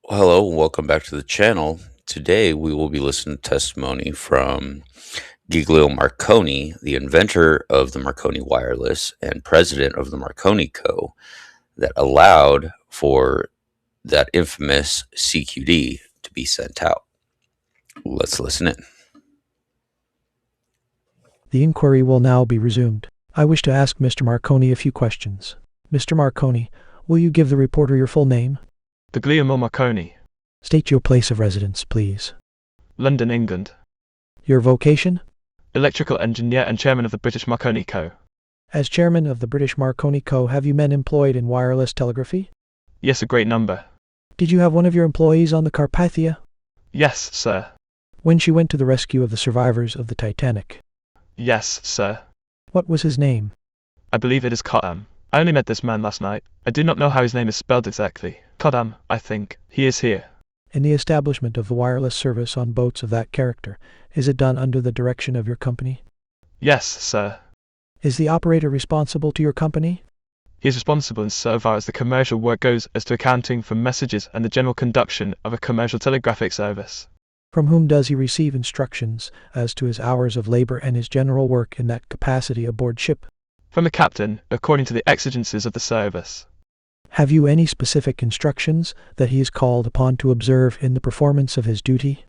Well, hello, and welcome back to the channel. Today we will be listening to testimony from Guglielmo Marconi, the inventor of the Marconi wireless and president of the Marconi Co. that allowed for that infamous CQD to be sent out. Let's listen in. The inquiry will now be resumed. I wish to ask Mr. Marconi a few questions. Mr. Marconi, will you give the reporter your full name? Guglielmo Marconi, State your place of residence, please. London, England. Your vocation? Electrical engineer and chairman of the British Marconi Co. As chairman of the British Marconi Co., have you men employed in wireless telegraphy? Yes, a great number. Did you have one of your employees on the Carpathia Yes, sir. when she went to the rescue of the survivors of the Titanic? Yes, sir. What was his name? I believe it is Kotam. I only met this man last night. I do not know how his name is spelled exactly. Kotam, I think. He is here. In the establishment of the wireless service on boats of that character, is it done under the direction of your company? Yes, sir. Is the operator responsible to your company? He is responsible in so far as the commercial work goes as to accounting for messages and the general conduction of a commercial telegraphic service. From whom does he receive instructions as to his hours of labor and his general work in that capacity aboard ship? From the captain, according to the exigencies of the service. Have you any specific instructions that he is called upon to observe in the performance of his duty?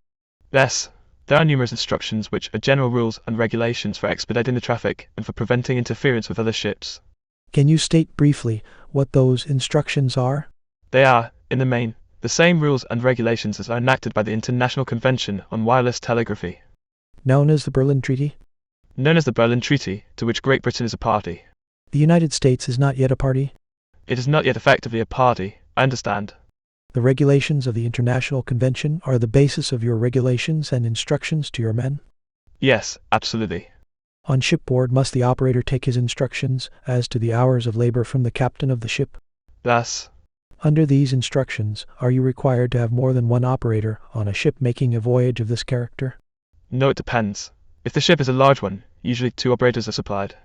Yes, there are numerous instructions which are general rules and regulations for expediting the traffic and for preventing interference with other ships. Can you state briefly what those instructions are? They are, in the main, the same rules and regulations as are enacted by the International Convention on Wireless Telegraphy, Known as the Berlin Treaty? known as the Berlin Treaty, to which Great Britain is a party. The United States is not yet a party. It is not yet effectively a party, I understand. The regulations of the International Convention are the basis of your regulations and instructions to your men. Yes, absolutely. On shipboard must the operator take his instructions as to the hours of labor from the captain of the ship. Thus, Under these instructions, are you required to have more than one operator on a ship making a voyage of this character? no, it depends. If the ship is a large one, usually 2 operators are supplied.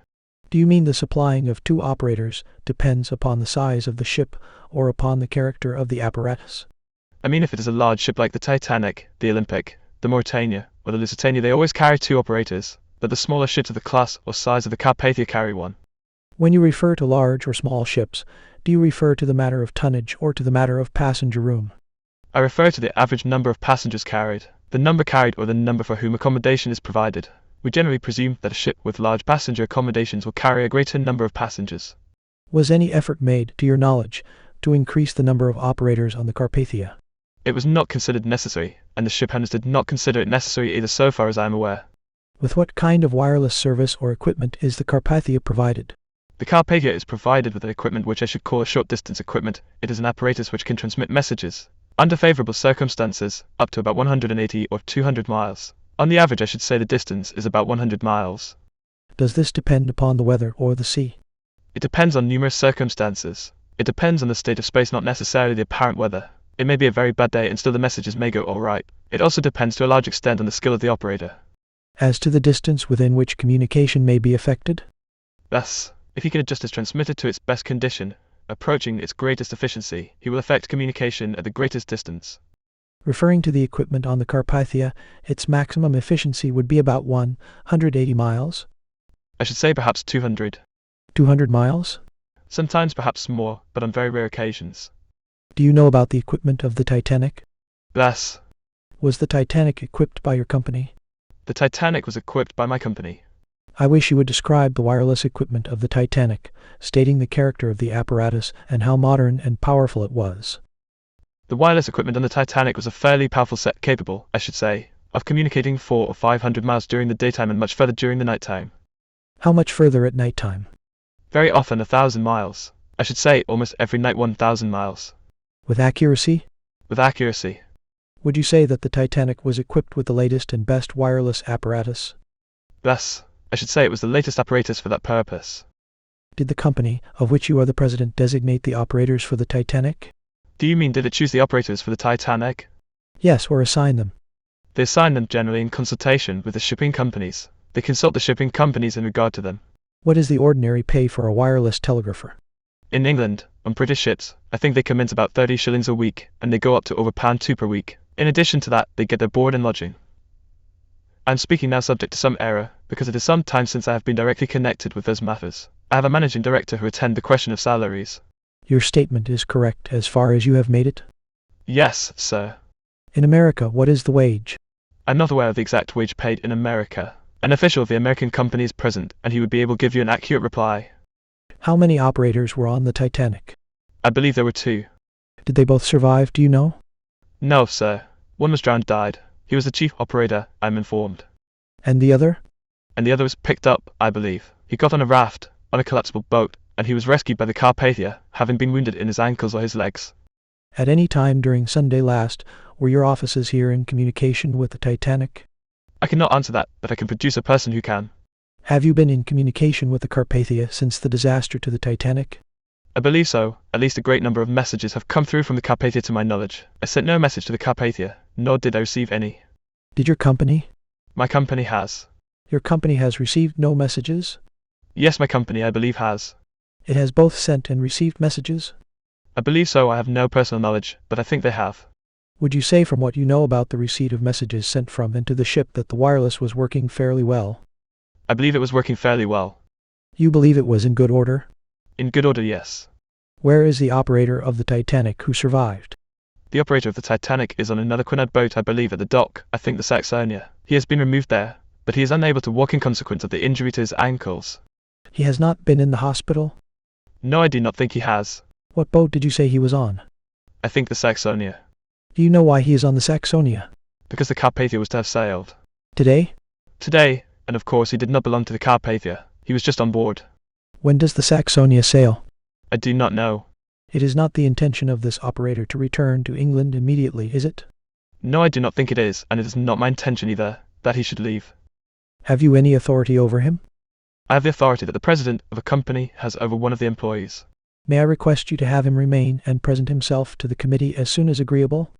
Do you mean the supplying of 2 operators depends upon the size of the ship or upon the character of the apparatus? I mean, if it is a large ship like the Titanic, the Olympic, the Mauretania, or the Lusitania, they always carry 2 operators, but the smaller ships of the class or size of the Carpathia carry 1. When you refer to large or small ships, do you refer to the matter of tonnage or to the matter of passenger room? I refer to the average number of passengers carried, the number carried or the number for whom accommodation is provided. We generally presume that a ship with large passenger accommodations will carry a greater number of passengers. Was any effort made, to your knowledge, to increase the number of operators on the Carpathia? It was not considered necessary, and the ship owners did not consider it necessary either so far as I am aware. With what kind of wireless service or equipment is the Carpathia provided? The Carpathia is provided with an equipment which I should call a short-distance equipment. It is an apparatus which can transmit messages, under favorable circumstances, up to about 180 or 200 miles. On the average, I should say the distance is about 100 miles. Does this depend upon the weather or the sea? It depends on numerous circumstances. It depends on the state of space, not necessarily the apparent weather. It may be a very bad day and still the messages may go all right. It also depends to a large extent on the skill of the operator. As to the distance within which communication may be effected? Thus, if he can adjust his transmitter to its best condition, approaching its greatest efficiency, he will effect communication at the greatest distance. Referring to the equipment on the Carpathia, its maximum efficiency would be about 180 miles? I should say perhaps 200. 200 miles? Sometimes perhaps more, but on very rare occasions. Do you know about the equipment of the Titanic? Thus, Was the Titanic equipped by your company? the Titanic was equipped by my company. I wish you would describe the wireless equipment of the Titanic, stating the character of the apparatus and how modern and powerful it was. The wireless equipment on the Titanic was a fairly powerful set capable, I should say, of communicating 400 or 500 miles during the daytime and much further during the nighttime. How much further at night time? Very often 1,000 miles. I should say almost every night 1,000 miles. With accuracy? With accuracy. Would you say that the Titanic was equipped with the latest and best wireless apparatus? Thus, I should say it was the latest apparatus for that purpose. Did the company, of which you are the president, designate the operators for the Titanic? Do you mean did it choose the operators for the Titanic? Yes, or assign them. They assign them generally in consultation with the shipping companies. They consult the shipping companies in regard to them. What is the ordinary pay for a wireless telegrapher? In England, on British ships, I think they commence about 30 shillings a week, and they go up to over £2 per week. In addition to that, they get their board and lodging. I'm speaking now subject to some error, because it is some time since I have been directly connected with those matters. I have a managing director who attend the question of salaries. Your statement is correct as far as you have made it? Yes, sir. In America, what is the wage? I'm not aware of the exact wage paid in America. An official of the American company is present, and he would be able to give you an accurate reply. How many operators were on the Titanic? I believe there were 2. Did they both survive, do you know? No, sir. One was drowned, died. He was the chief operator, I'm informed. And the other? And the other was picked up, I believe. He got on a raft, on a collapsible boat, and he was rescued by the Carpathia, having been wounded in his ankles or his legs. At any time during Sunday last, were your offices here in communication with the Titanic? I cannot answer that, but I can produce a person who can. Have you been in communication with the Carpathia since the disaster to the Titanic? I believe so. At least a great number of messages have come through from the Carpathia to my knowledge. I sent no message to the Carpathia, nor did I receive any. Did your company? My company has. Your company has received no messages? Yes, my company, I believe, has. It has both sent and received messages? I believe so. I have no personal knowledge, but I think they have. Would you say from what you know about the receipt of messages sent from and to the ship that the wireless was working fairly well? I believe it was working fairly well. You believe it was in good order? In good order, yes. Where is the operator of the Titanic who survived? The operator of the Titanic is on another Quinard boat, I believe, at the dock, I think the Saxonia. He has been removed there, but he is unable to walk in consequence of the injury to his ankles. He has not been in the hospital? No, I do not think he has. What boat did you say he was on? I think the Saxonia. Do you know why he is on the Saxonia? Because the Carpathia was to have sailed. Today? Today, and of course he did not belong to the Carpathia. He was just on board. When does the Saxonia sail? I do not know. It is not the intention of this operator to return to England immediately, is it? No, I do not think it is, and it is not my intention either, that he should leave. Have you any authority over him? I have the authority that the president of a company has over one of the employees. May I request you to have him remain and present himself to the committee as soon as agreeable?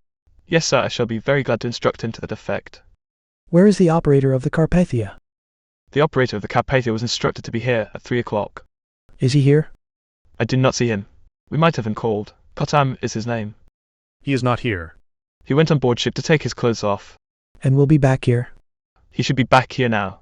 Yes, sir, I shall be very glad to instruct him to that effect. Where is the operator of the Carpathia? The operator of the Carpathia was instructed to be here at 3 o'clock. Is he here? I did not see him. We might have him called. Kotam is his name. He is not here. He went on board ship to take his clothes off. And will be back here? He should be back here now.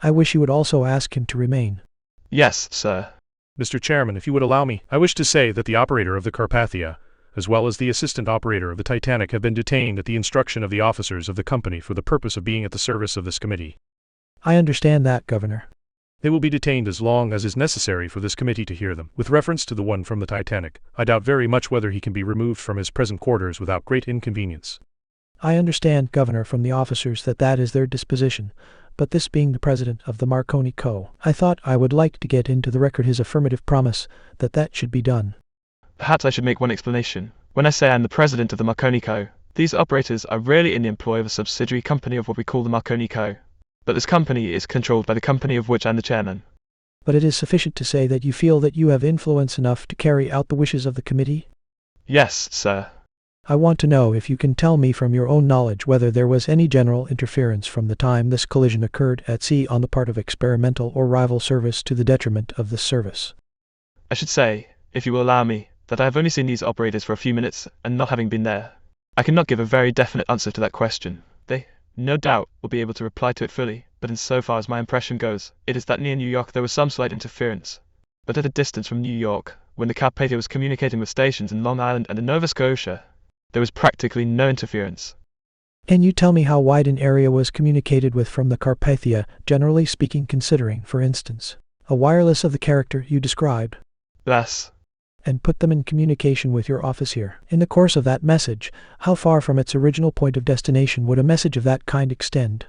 I wish you would also ask him to remain. Yes, sir. Mr. Chairman, if you would allow me, I wish to say that the operator of the Carpathia, as well as the assistant operator of the Titanic, have been detained at the instruction of the officers of the company for the purpose of being at the service of this committee. I understand that, Governor. They will be detained as long as is necessary for this committee to hear them. With reference to the one from the Titanic, I doubt very much whether he can be removed from his present quarters without great inconvenience. I understand, Governor, from the officers that is their disposition, but this being the president of the Marconi Co., I thought I would like to get into the record his affirmative promise that should be done. Perhaps I should make one explanation. When I say I am the president of the Marconi Co., these operators are really in the employ of a subsidiary company of what we call the Marconi Co., but this company is controlled by the company of which I am the chairman. But it is sufficient to say that you feel that you have influence enough to carry out the wishes of the committee? Yes, sir. I want to know if you can tell me from your own knowledge whether there was any general interference from the time this collision occurred at sea on the part of experimental or rival service to the detriment of this service. I should say, if you will allow me, that I have only seen these operators for a few minutes, and not having been there, I cannot give a very definite answer to that question. They, no doubt, will be able to reply to it fully, but in so far as my impression goes, it is that near New York there was some slight interference. But at a distance from New York, when the Carpathia was communicating with stations in Long Island and in Nova Scotia, there was practically no interference. Can you tell me how wide an area was communicated with from the Carpathia, generally speaking, considering, for instance, a wireless of the character you described? Thus, and put them in communication with your office here. In the course of that message, how far from its original point of destination would a message of that kind extend?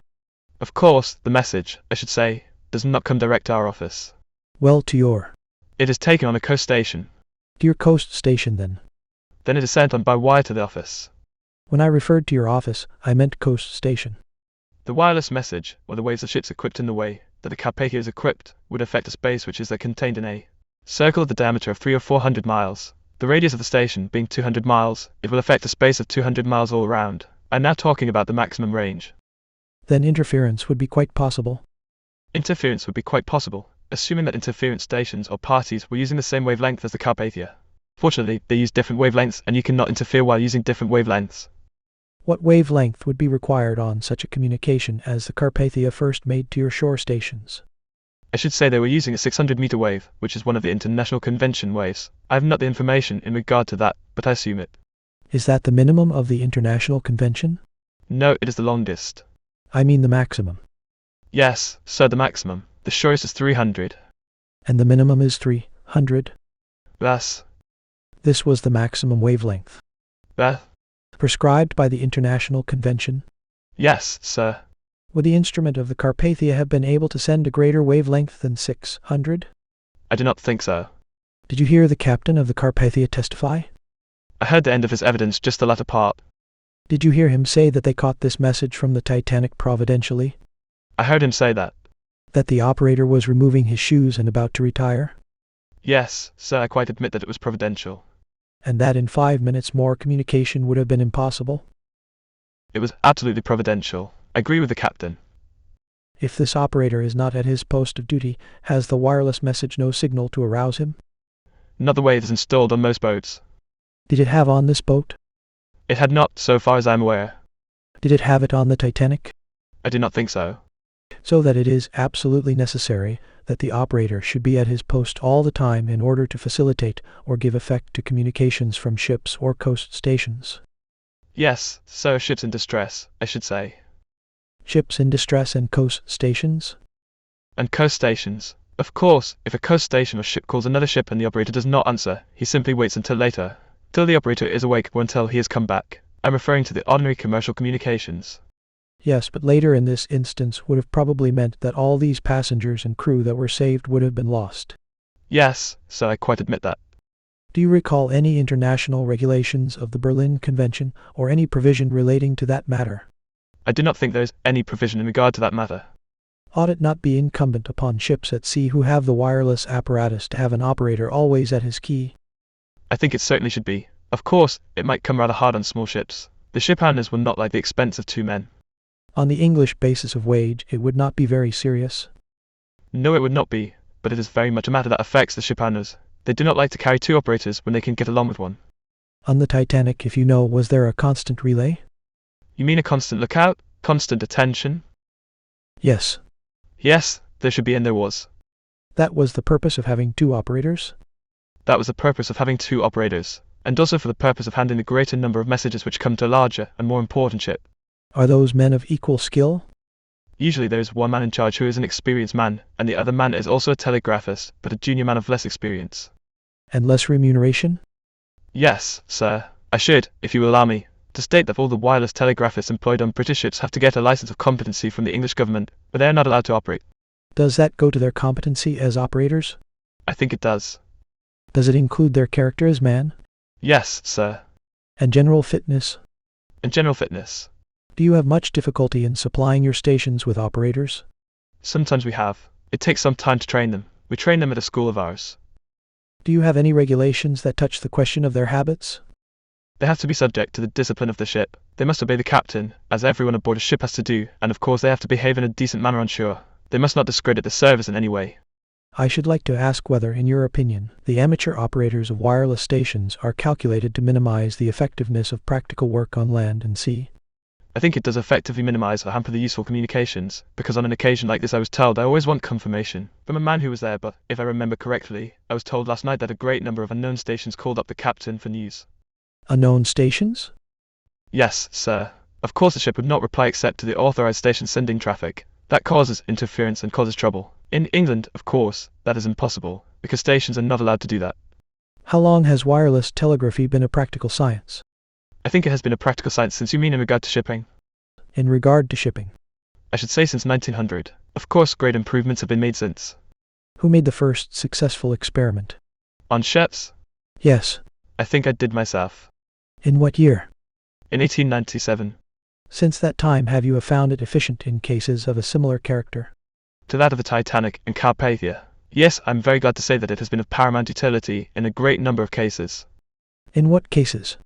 Of course, the message, I should say, does not come direct to our office. Well, to your... It is taken on a coast station. To your coast station, then. Then it is sent on by wire to the office. When I referred to your office, I meant coast station. The wireless message, or the waves of ships equipped in the way that the Carpathia is equipped, would affect a space which is contained in a circle of the diameter of 300 or 400 miles. The radius of the station being 200 miles, it will affect a space of 200 miles all around. I'm now talking about the maximum range. Then interference would be quite possible. Interference would be quite possible, assuming that interference stations or parties were using the same wavelength as the Carpathia. Fortunately, they use different wavelengths and you cannot interfere while using different wavelengths. What wavelength would be required on such a communication as the Carpathia first made to your shore stations? I should say they were using a 600-meter wave, which is one of the international convention waves. I have not the information in regard to that, but I assume it. Is that the minimum of the international convention? No, it is the longest. I mean the maximum. Yes, sir, the maximum. The shortest is 300. And the minimum is 300? Thus, This was the maximum wavelength that, prescribed by the international convention. yes, sir. Would the instrument of the Carpathia have been able to send a greater wavelength than 600? I do not think so. Did you hear the captain of the Carpathia testify? I heard the end of his evidence, just the latter part. Did you hear him say that they caught this message from the Titanic providentially? I heard him say that. That the operator was removing his shoes and about to retire? Yes, sir, I quite admit that it was providential. And that in 5 minutes more communication would have been impossible? It was absolutely providential. I agree with the captain. If this operator is not at his post of duty, has the wireless message no signal to arouse him? Not the way it is installed on most boats. Did it have on this boat? It had not, so far as I am aware. Did it have it on the Titanic? I do not think so. So that it is absolutely necessary that the operator should be at his post all the time in order to facilitate or give effect to communications from ships or coast stations. Yes, sir, ships in distress, I should say. Ships in distress and coast stations? And coast stations. Of course, if a coast station or ship calls another ship and the operator does not answer, he simply waits until later, till the operator is awake or until he has come back. I'm referring to the ordinary commercial communications. Yes, but later in this instance would have probably meant that all these passengers and crew that were saved would have been lost. Yes, sir, I quite admit that. Do you recall any international regulations of the Berlin Convention or any provision relating to that matter? I do not think there is any provision in regard to that matter. Ought it not be incumbent upon ships at sea who have the wireless apparatus to have an operator always at his key? I think it certainly should be. Of course, it might come rather hard on small ships. The ship owners will not like the expense of 2 men. On the English basis of wage, it would not be very serious. No, it would not be, but it is very much a matter that affects the ship owners. They do not like to carry 2 operators when they can get along with one. On the Titanic, if you know, was there a constant relay? You mean a constant lookout? Constant attention? Yes. Yes, there should be and there was. That was the purpose of having 2 operators? That was the purpose of having 2 operators, and also for the purpose of handling the greater number of messages which come to a larger and more important ship. Are those men of equal skill? Usually there is one man in charge who is an experienced man, and the other man is also a telegraphist, but a junior man of less experience. And less remuneration? Yes, sir. I should, if you will allow me, to state that all the wireless telegraphists employed on British ships have to get a license of competency from the English government, but they are not allowed to operate. Does that go to their competency as operators? I think it does. Does it include their character as man? Yes, sir. And general fitness? And general fitness. Do you have much difficulty in supplying your stations with operators? Sometimes we have. It takes some time to train them. We train them at a school of ours. Do you have any regulations that touch the question of their habits? They have to be subject to the discipline of the ship. They must obey the captain, as everyone aboard a ship has to do, and of course they have to behave in a decent manner on shore. They must not discredit the service in any way. I should like to ask whether, in your opinion, the amateur operators of wireless stations are calculated to minimize the effectiveness of practical work on land and sea. I think it does effectively minimize or hamper the useful communications, because on an occasion like this I was told I always want confirmation from a man who was there, but if I remember correctly, I was told last night that a great number of unknown stations called up the captain for news. Unknown stations? Yes, sir. Of course the ship would not reply except to the authorized station sending traffic. That causes interference and causes trouble. In England, of course, that is impossible, because stations are not allowed to do that. How long has wireless telegraphy been a practical science? I think it has been a practical science since you mean in regard to shipping. In regard to shipping? I should say since 1900. Of course, great improvements have been made since. Who made the first successful experiment? On ships? Yes. I think I did myself. In what year? In 1897. Since that time have you found it efficient in cases of a similar character? To that of the Titanic and Carpathia. Yes, I'm very glad to say that it has been of paramount utility in a great number of cases. In what cases?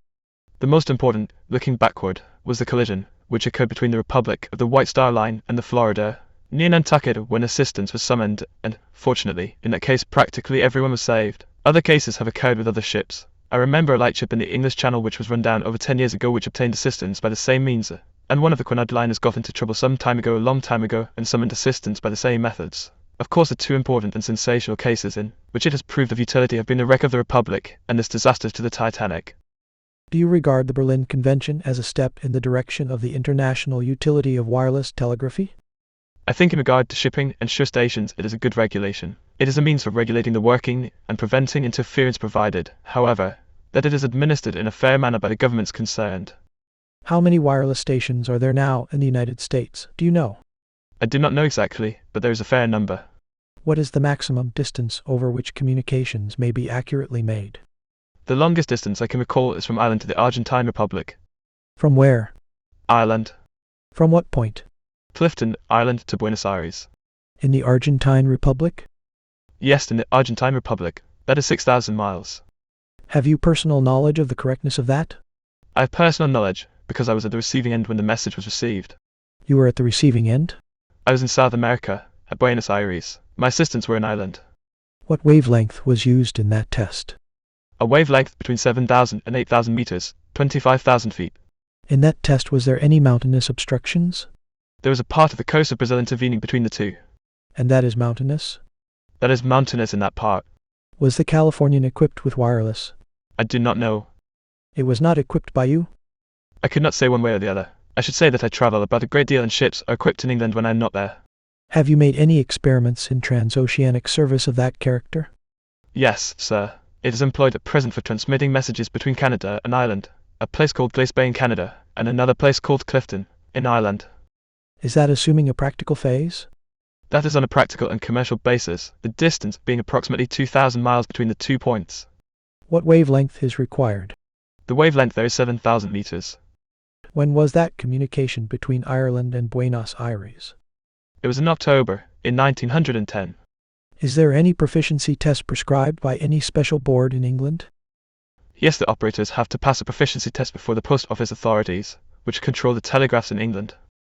The most important, looking backward, was the collision, which occurred between the Republic of the White Star Line and the Florida. near Nantucket when assistance was summoned, and, fortunately, in that case practically everyone was saved. Other cases have occurred with other ships. I remember a lightship in the English Channel which was run down over 10 years ago which obtained assistance by the same means, and one of the Quinard liners got into trouble some time ago, a long time ago, and summoned assistance by the same methods. Of course, the two important and sensational cases in which it has proved of utility have been the wreck of the Republic and this disaster to the Titanic. Do you regard the Berlin Convention as a step in the direction of the international utility of wireless telegraphy? I think in regard to shipping and shore stations it is a good regulation. It is a means for regulating the working and preventing interference, provided, however, that it is administered in a fair manner by the governments concerned. How many wireless stations are there now in the United States? Do you know? I do not know exactly, but there is a fair number. What is the maximum distance over which communications may be accurately made? The longest distance I can recall is from Ireland to the Argentine Republic. From where? Ireland. From what point? Clifton, Ireland to Buenos Aires. In the Argentine Republic? Yes, in the Argentine Republic. That is 6,000 miles. Have you personal knowledge of the correctness of that? I have personal knowledge because I was at the receiving end when the message was received. You were at the receiving end? I was in South America, at Buenos Aires. My assistants were in Ireland. What wavelength was used in that test? A wavelength between 7,000 and 8,000 meters, 25,000 feet. In that test, was there any mountainous obstructions? There was a part of the coast of Brazil intervening between the two. And that is mountainous? That is mountainous in that part. Was the Californian equipped with wireless? I do not know. It was not equipped by you? I could not say one way or the other. I should say that I travel about a great deal and ships are equipped in England when I am not there. Have you made any experiments in transoceanic service of that character? Yes, sir. It is employed at present for transmitting messages between Canada and Ireland, a place called Glace Bay in Canada, and another place called Clifton, in Ireland. Is that assuming a practical phase? That is on a practical and commercial basis, the distance being approximately 2,000 miles between the 2 points. What wavelength is required? The wavelength there is 7,000 meters. When was that communication between Ireland and Buenos Aires? It was in October, in 1910. Is there any proficiency test prescribed by any special board in England? Yes, the operators have to pass a proficiency test before the post office authorities, which control the telegraphs in England.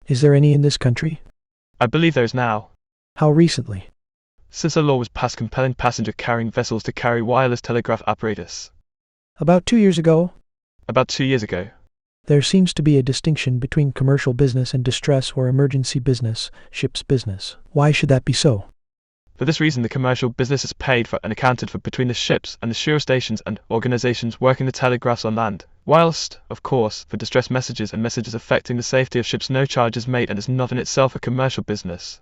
Is there any in this country? I believe there is now. How recently? Since a law was passed compelling passenger-carrying vessels to carry wireless telegraph apparatus. About 2 years ago? About 2 years ago. There seems to be a distinction between commercial business and distress or emergency business, ship's business. Why should that be so? For this reason, the commercial business is paid for and accounted for between the ships and the shore stations and organizations working the telegraphs on land, whilst, of course, for distress messages and messages affecting the safety of ships no charge is made and is not in itself a commercial business.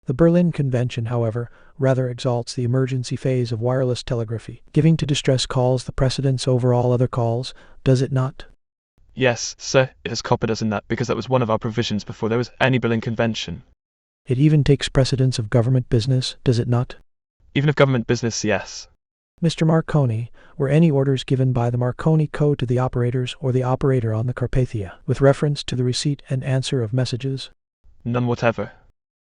The Berlin Convention, however, rather exalts the emergency phase of wireless telegraphy, giving to distress calls the precedence over all other calls, does it not? Yes, sir, it has copied us in that because that was one of our provisions before there was any Berlin Convention. It even takes precedence of government business, does it not? Even of government business, yes. Mr. Marconi, were any orders given by the Marconi Code to the operators or the operator on the Carpathia, with reference to the receipt and answer of messages? None whatever.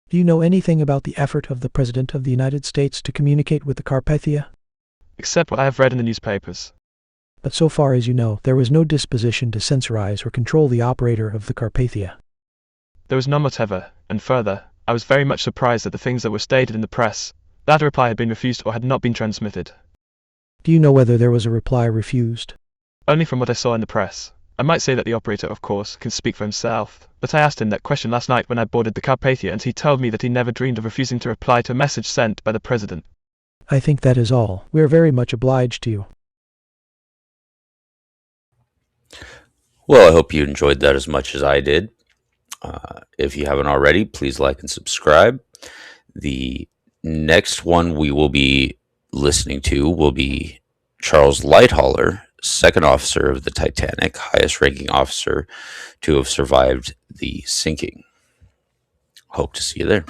Do you know anything about the effort of the President of the United States to communicate with the Carpathia? Except what I have read in the newspapers. But so far as you know, there was no disposition to censorize or control the operator of the Carpathia. There was none whatever, and further, I was very much surprised at the things that were stated in the press, that a reply had been refused or had not been transmitted. Do you know whether there was a reply refused? Only from what I saw in the press. I might say that the operator, of course, can speak for himself, but I asked him that question last night when I boarded the Carpathia and he told me that he never dreamed of refusing to reply to a message sent by the President. I think that is all. We are very much obliged to you. Well, I hope you enjoyed that as much as I did. If you haven't already, please like and subscribe. The next one we will be listening to will be Charles Lighthauler, second officer of the Titanic, highest ranking officer to have survived the sinking. Hope to see you there.